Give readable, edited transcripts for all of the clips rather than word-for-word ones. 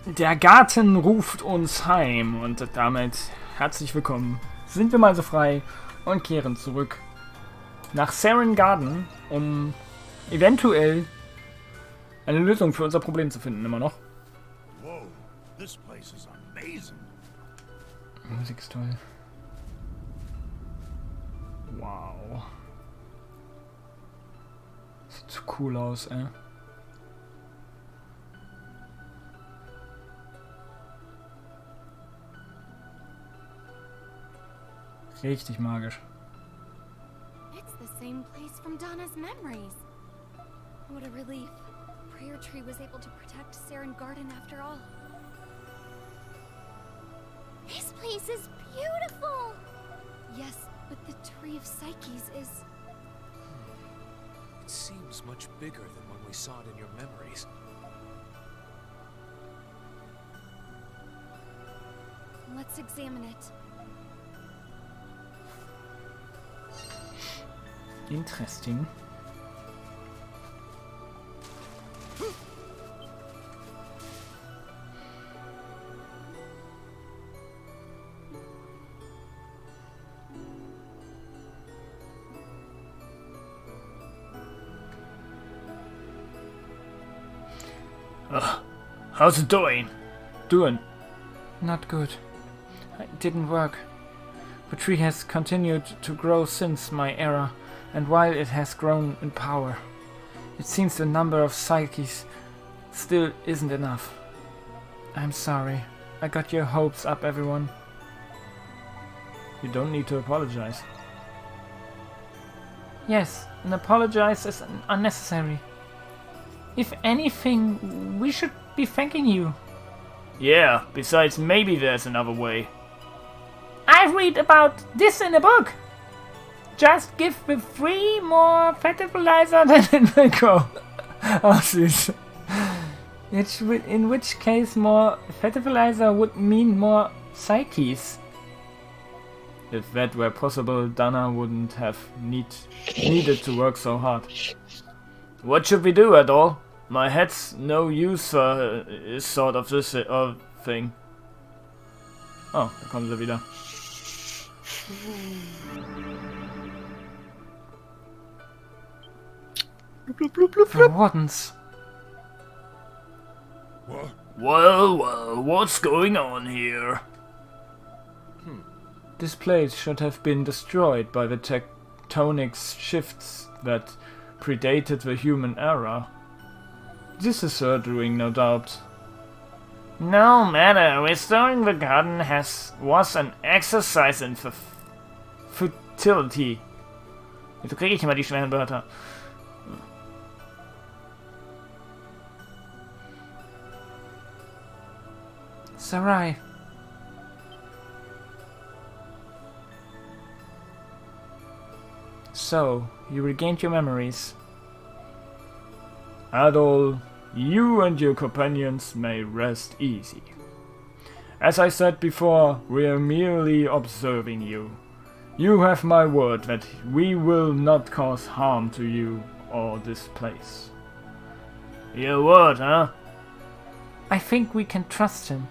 Der Garten ruft uns heim und damit herzlich willkommen. Sind wir mal so frei und kehren zurück nach Saren Garden, um eventuell eine Lösung für unser Problem zu finden, immer noch. Whoa, this place is amazing. Musik ist toll. Wow. Sieht so cool aus, ey. Richtig magisch. It's the same place from Donna's memories. What a relief. Prayer Tree was able to protect Saren Garden after all. This place is beautiful! Yes, but the Tree of Psyches is... It seems much bigger than when we saw it in your memories. Let's examine it. Interesting. How's it doing? Not good. It didn't work. The tree has continued to grow since my era, and while it has grown in power, it seems the number of psyches still isn't enough. I'm sorry. I got your hopes up, everyone. You don't need to apologize. Yes, an apologize is unnecessary. If anything, we should be thanking you. Yeah, besides maybe there's another way. I read about this in a book. Just give the 3 more fertilizer than it will grow. Oh, süß. In which case more fertilizer would mean more psyches. If that were possible, Dana wouldn't have needed to work so hard. What should we do at all? My head's no use for is sort of this thing. Oh, da kommen sie wieder. The Wardens. What? Well, what's going on here? This place should have been destroyed by the tectonic shifts that predated the human era. This is her doing, no doubt. No matter, restoring the garden was an exercise in futility. Wieso kriege ich immer die schweren Wörter? Sarai. So, you regained your memories. Adol, you and your companions may rest easy. As I said before, we are merely observing you. You have my word that we will not cause harm to you or this place. Your word, huh? I think we can trust him.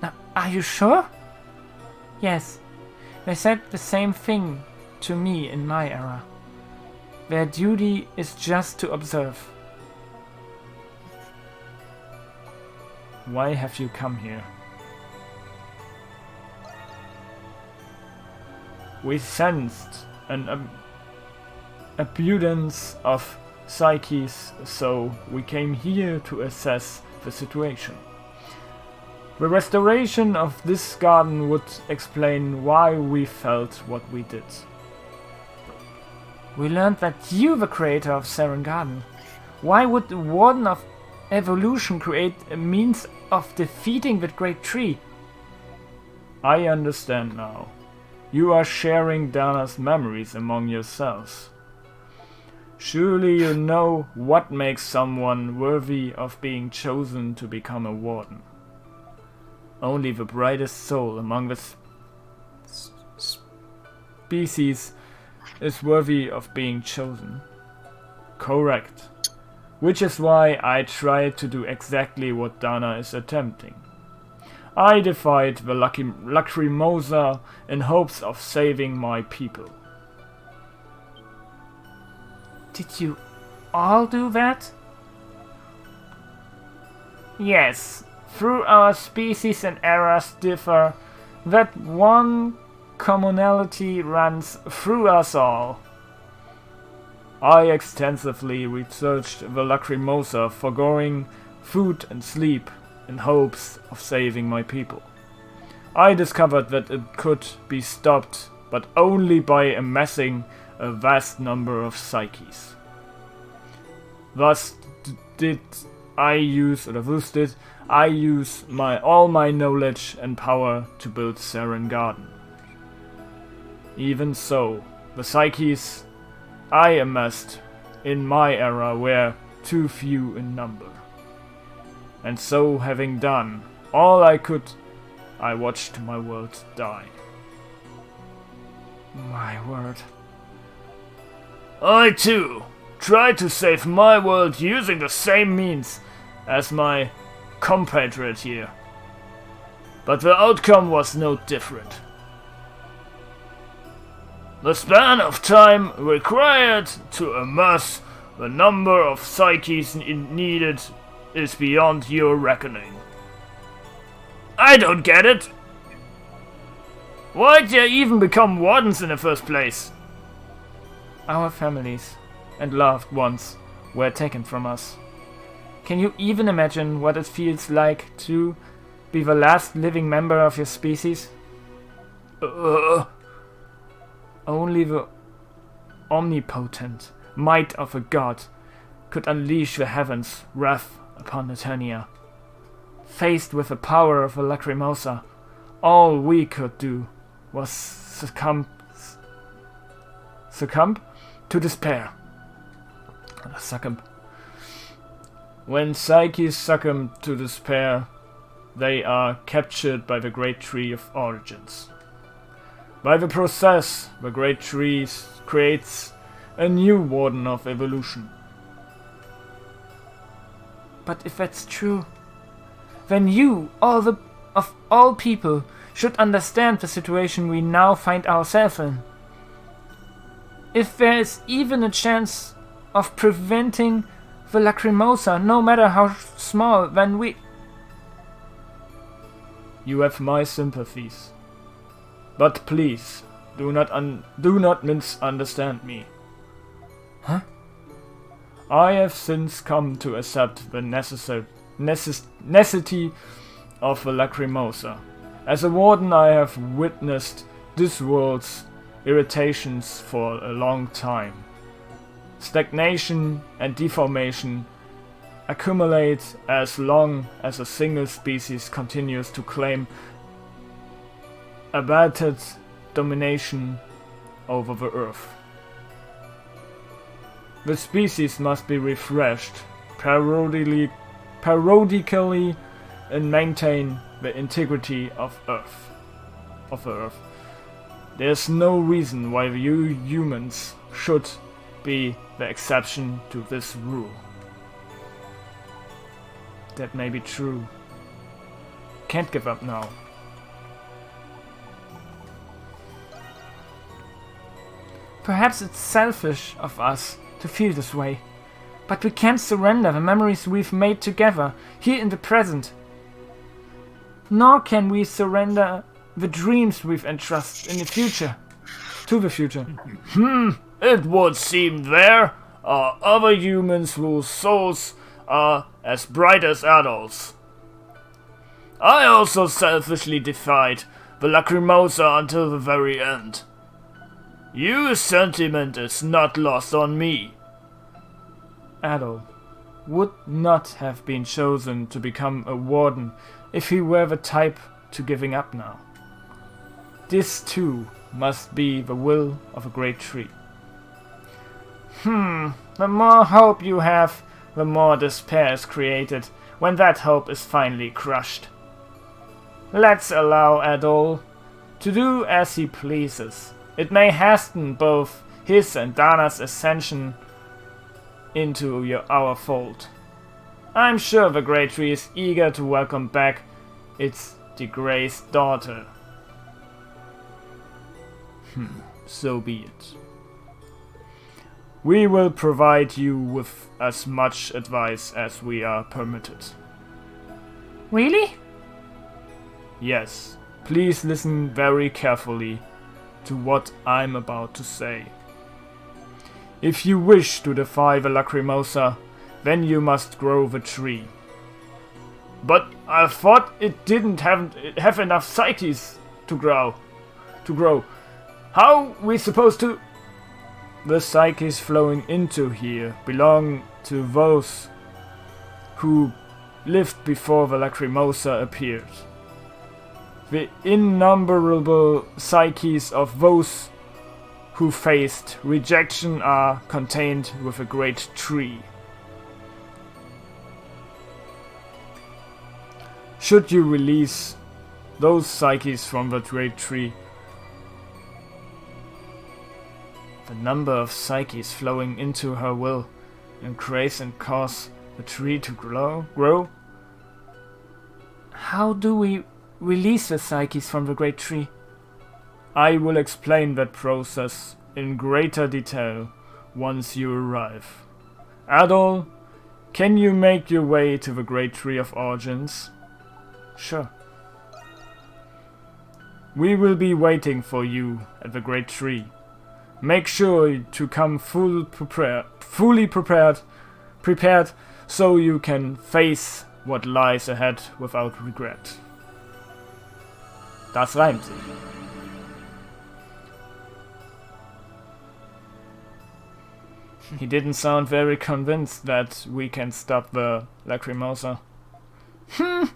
Now, are you sure? Yes. They said the same thing to me in my era. Their duty is just to observe. Why have you come here? We sensed an abundance of psyches, so we came here to assess the situation. The restoration of this garden would explain why we felt what we did. We learned that you, the creator of Saren Garden. Why would the Warden of Evolution create a means of defeating the Great Tree? I understand now. You are sharing Dana's memories among yourselves. Surely you know what makes someone worthy of being chosen to become a warden. Only the brightest soul among the species is worthy of being chosen. Correct. which is why I tried to do exactly what Dana is attempting. I defied the Lacrimosa in hopes of saving my people. Did you all do that? Yes, through our species and eras differ, that one commonality runs through us all. I extensively researched the Lacrimosa, foregoing food and sleep in hopes of saving my people. I discovered that it could be stopped, but only by amassing a vast number of psyches. Thus did I use all my knowledge and power to build Saren Garden. Even so, the psyches I amassed in my era were too few in number. And so, having done all I could, I watched my world die. My word. I too tried to save my world using the same means as my compatriot here. But the outcome was no different. The span of time required to amass the number of psyches needed is beyond your reckoning. I don't get it! Why'd you even become wardens in the first place? Our families and loved ones were taken from us. Can you even imagine what it feels like to be the last living member of your species? Only the omnipotent might of a god could unleash the heavens' wrath upon Eternia. Faced with the power of a Lacrimosa, all we could do was succumb to despair. Succumb. When psyches succumb to despair, they are captured by the Great Tree of Origins. By the process, the Great Tree creates a new Warden of Evolution. But if that's true, then you, of all people, should understand the situation we now find ourselves in. If there is even a chance of preventing the Lacrimosa, no matter how small, then we... You have my sympathies. But please, do not misunderstand me. Huh? I have since come to accept the necessity of the Lacrimosa. As a warden, I have witnessed this world's irritations for a long time. Stagnation and deformation accumulate as long as a single species continues to claim abated domination over the earth. The species must be refreshed periodically and maintain the integrity of the earth. There's no reason why you humans should be the exception to this rule. That may be true. Can't give up now. Perhaps it's selfish of us to feel this way, but we can't surrender the memories we've made together, here in the present. Nor can we surrender the dreams we've entrusted in the future, to the future. It would seem there are other humans whose souls are as bright as adults. I also selfishly defied the Lacrimosa until the very end. Your sentiment is not lost on me. Adol would not have been chosen to become a warden if he were the type to giving up now. This too must be the will of a great tree. The more hope you have, the more despair is created when that hope is finally crushed. Let's allow Adol to do as he pleases. It may hasten both his and Dana's ascension into our fold. I'm sure the Great Tree is eager to welcome back its disgraced daughter. So be it. We will provide you with as much advice as we are permitted. Really? Yes, please listen very carefully to what I'm about to say. If you wish to defy the Lacrimosa, then you must grow the tree. But I thought it didn't have enough psyches to grow. How we supposed to? The psyches flowing into here belong to those who lived before the Lacrimosa appeared. The innumerable psyches of those who faced rejection are contained with a great tree. Should you release those psyches from the great tree, the number of psyches flowing into her will increase and cause the tree to grow. How do we release the psyches from the great tree? I will explain that process in greater detail once you arrive. Adol, can you make your way to the Great Tree of Origins? Sure. We will be waiting for you at the Great Tree. Make sure to come fully prepared, so you can face what lies ahead without regret. Das reimt sich. He didn't sound very convinced that we can stop the Lacrimosa.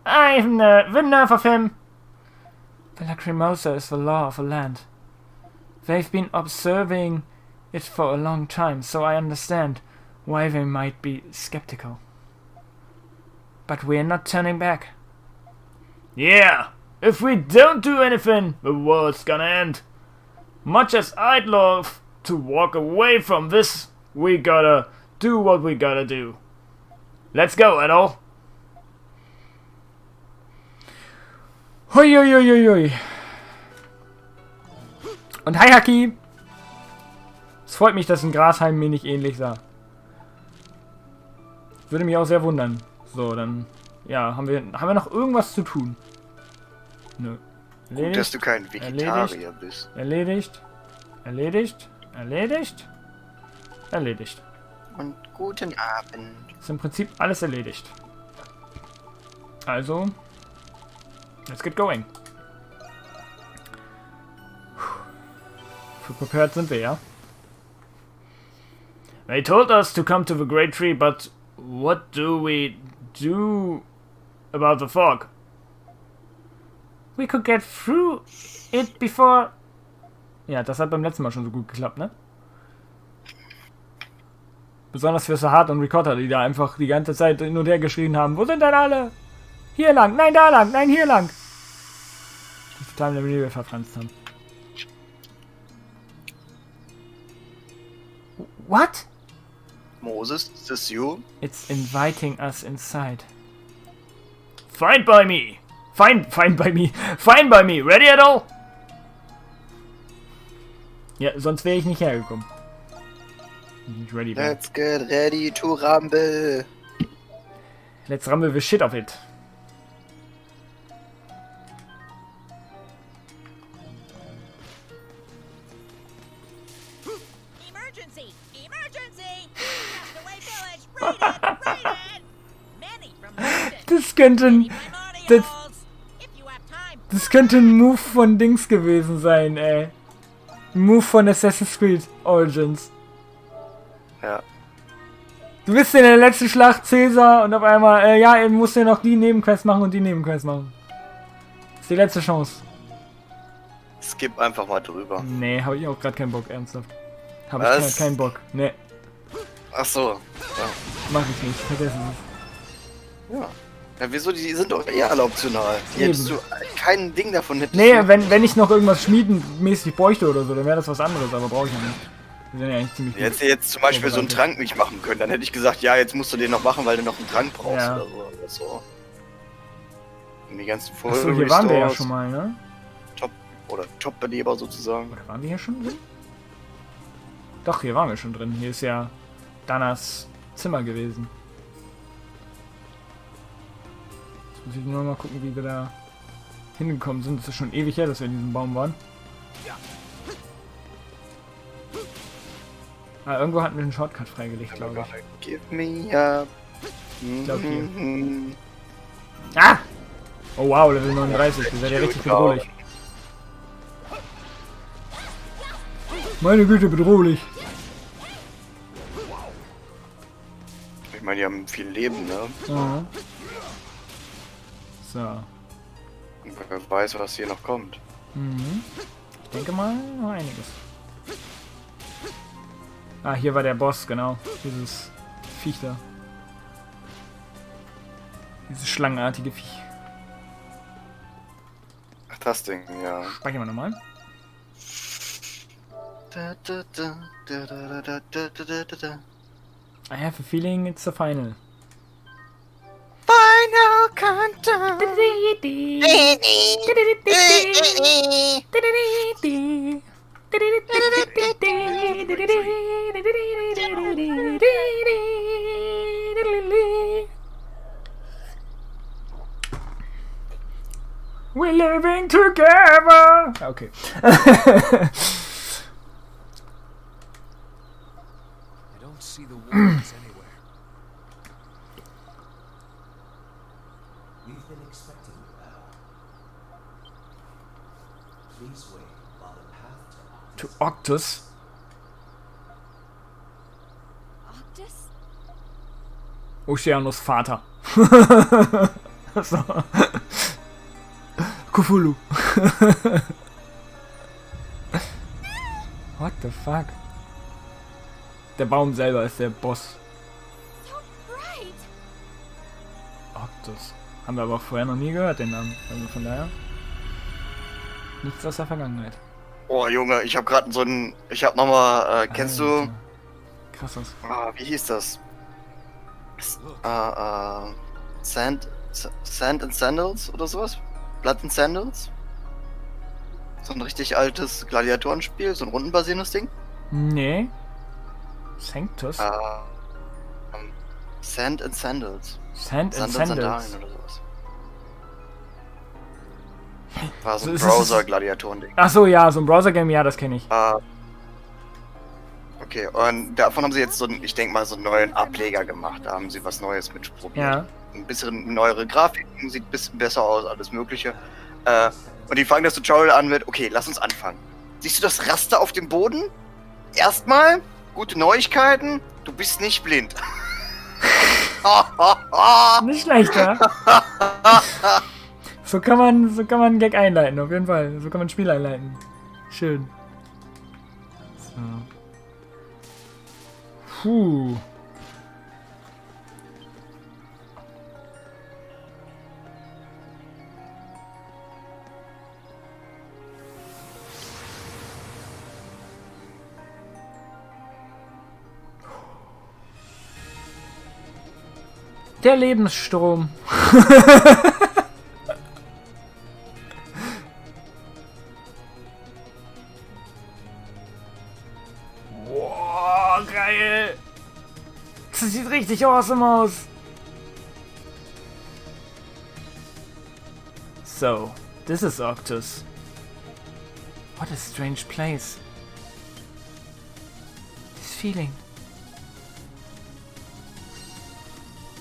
I've the nerve of him. The Lacrimosa is the law of the land. They've been observing it for a long time, so I understand why they might be skeptical. But we're not turning back. Yeah, if we don't do anything, the world's gonna end. Much as I'd love to walk away from this, we gotta do what we gotta do. Let's go, Adol. Hui. Und hi Haki! Es freut mich, dass ein Grashalm mir nicht ähnlich sah. Würde mich auch sehr wundern. So, dann... Ja, haben wir noch irgendwas zu tun? Nö. Erledigt. Gut, dass du kein Vegetarier bist. Erledigt. Und guten Abend. Ist im Prinzip alles erledigt. Also... Let's get going. Für prepared sind wir, ja? They told us to come to the Great Tree, but what do we do about the fog? We could get through it before... Ja, das hat beim letzten Mal schon so gut geklappt, ne? Besonders für Sahad und Ricotta, die da einfach die ganze Zeit hin und her geschrien haben. Wo sind denn alle? Hier lang, nein, da lang, nein, hier lang. Die total in der Liebe verfranst haben. What? Moses, is this you? It's inviting us inside. Fine by me. Fine by me. Ready at all? Ja, sonst wäre ich nicht hergekommen. Nicht ready. Let's get ready to rumble. Let's rumble the shit of it. Emergency! Castaway Village! Raided! Many from London. Das könnte ein Move von Dings gewesen sein, ey. Ein Move von Assassin's Creed Origins. Ja. Du bist in der letzten Schlacht Caesar und auf einmal, ja, ihr musst ja noch die Nebenquest machen und die Nebenquest machen. Das ist die letzte Chance. Skip einfach mal drüber. Nee, habe ich auch gerade keinen Bock, ernsthaft. Habe Was? ich keinen Bock. Nee, Ach so. Ja. mach ich nicht. Vergessen es. Ja. Ja, wieso? Die sind doch eh alle optional. Die Eben. hättest du kein Ding davon hättest Nee, du- wenn ich noch irgendwas schmiedenmäßig bräuchte oder so, dann wäre das was anderes, aber brauche ich ja nicht. Wir sind ja eigentlich ziemlich Hättest du jetzt zum Beispiel so einen Trank nicht machen können, dann hätte ich gesagt, ja, jetzt musst du den noch machen, weil du noch einen Trank brauchst Ja. oder so. Und die ganzen Achso, hier waren wir ja Restores schon mal, ne? oder Top-Beleber sozusagen. Oder waren wir hier schon drin? Doch, hier waren wir schon drin. Hier ist ja Danas Zimmer gewesen. Jetzt muss ich nur mal gucken, wie wir da hingekommen sind. Es ist schon ewig her, dass wir in diesem Baum waren. Ah, irgendwo hatten wir einen Shortcut freigelegt, glaube ich. Give me up. glaub, hier. Mhm. Ah! Oh wow, Level 39. Wir sind ja richtig bedrohlich. Meine Güte, bedrohlich. Ich meine, die haben viel Leben, ne? Ja. So. Und wer weiß, was hier noch kommt. Mhm. Ich denke mal, noch einiges. Ah, hier war der Boss, genau. Dieses Viech da. Dieses schlangenartige Viech. Ach, das Ding, ja. Speichern wir nochmal. I have a feeling it's the final. Final countdown. We're living together. Okay. I don't see the wards anywhere. We've been expecting you, Al. Please wait while the path to To Octus. Octus? Oceanus Vater. So. Cthulhu. What the fuck? Der Baum selber ist der Boss. So bright! Octus. Haben wir aber vorher noch nie gehört, den Namen. Also von daher. Nichts aus der Vergangenheit. Oh, Junge, ich habe gerade so einen. Ich habe nochmal. Kennst du. Alter. Krass aus. Wie hieß das? Sand and Sandals oder sowas? Blood and Sandals? So ein richtig altes Gladiatorenspiel, so ein rundenbasierendes Ding. Nee. Sanctus? Sand and Sandals. Sand and Sandals Sandals. oder sowas. War so So ein ist es- Browser-Gladiatoren-Ding. Achso, ja, so ein Browser-Game, ja, das kenne ich. Okay, und davon haben sie jetzt so einen, ich denke mal, so einen neuen Ableger gemacht. Da haben sie was Neues mit probiert. Ja. Ein bisschen neuere Grafiken, sieht ein bisschen besser aus, alles Mögliche. Und die fangen das Tutorial an mit, okay, lass uns anfangen. Siehst du das Raster auf dem Boden? Erstmal, gute Neuigkeiten, du bist nicht blind. Nicht schlecht, ja? So kann man einen Gag einleiten, auf jeden Fall. So kann man ein Spiel einleiten. Schön. So. Puh. Der Lebensstrom. Boah, geil. Das sieht richtig awesome aus. So, this is Octus. What a strange place. This feeling.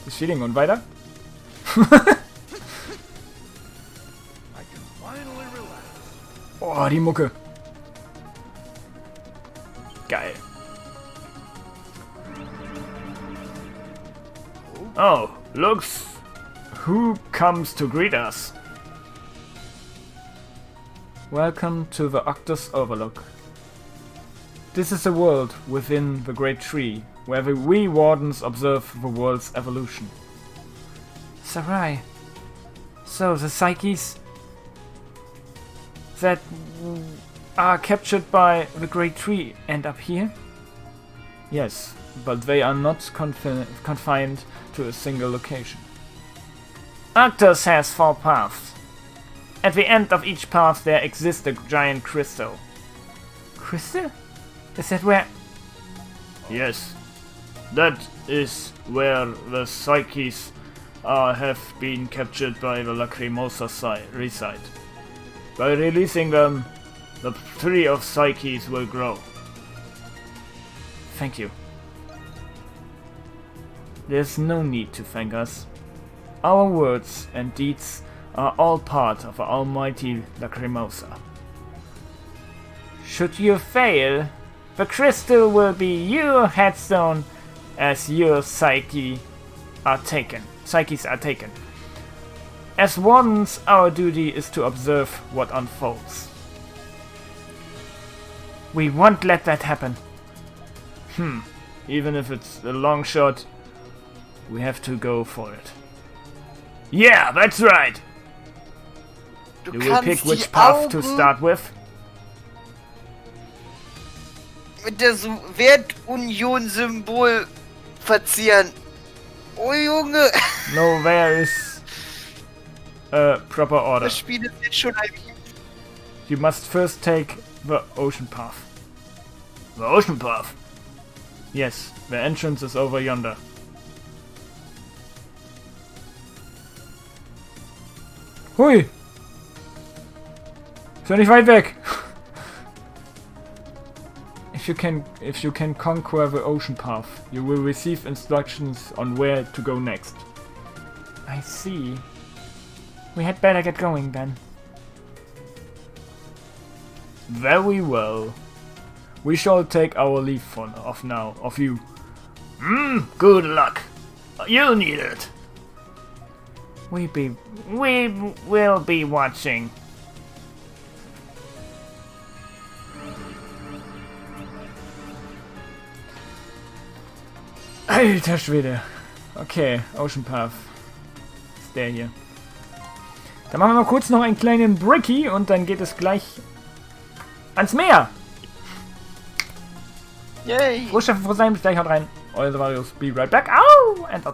Das Feeling und weiter? Oh, die Mucke. Geil. Oh, looks who comes to greet us. Welcome to the Octus Overlook. This is a world within the Great Tree, where we Wardens observe the world's evolution. Sarai. So, the Psyches that are captured by the Great Tree end up here? Yes, but they are not confined to a single location. Arctos has 4 paths. At the end of each path there exists a giant crystal. Crystal? Is that where... Yes, that is where the psyches have been captured by the Lacrimosa reside. By releasing them, the tree of psyches will grow. Thank you. There's no need to thank us. Our words and deeds are all part of our almighty Lacrimosa. Should you fail, the crystal will be your headstone as your psyches are taken. As wardens, our duty is to observe what unfolds. We won't let that happen. Even if it's a long shot, We have to go for it. yeah, that's right! Du You will kannst pick die which path to Augen start with. mit der Wertunion-Symbol verzieren. Oh Junge, No, there is a proper order. das Spiel ist jetzt schon ein... You must first take the ocean path. The ocean path. Yes, the entrance is over yonder. Hui! Ist ja nicht weit weg! If you can conquer the ocean path, you will receive instructions on where to go next. I see. We had better get going then. Very well. We shall take our leave of you. Good luck. You'll need it. We will be watching. Alter Schwede. Okay, Ocean Path. Ist der hier. Dann machen wir mal kurz noch einen kleinen Brickie und dann geht es gleich ans Meer. Yay! Großchef, froh sein, bis gleich, haut rein. Euer Varius, be right back. Au! And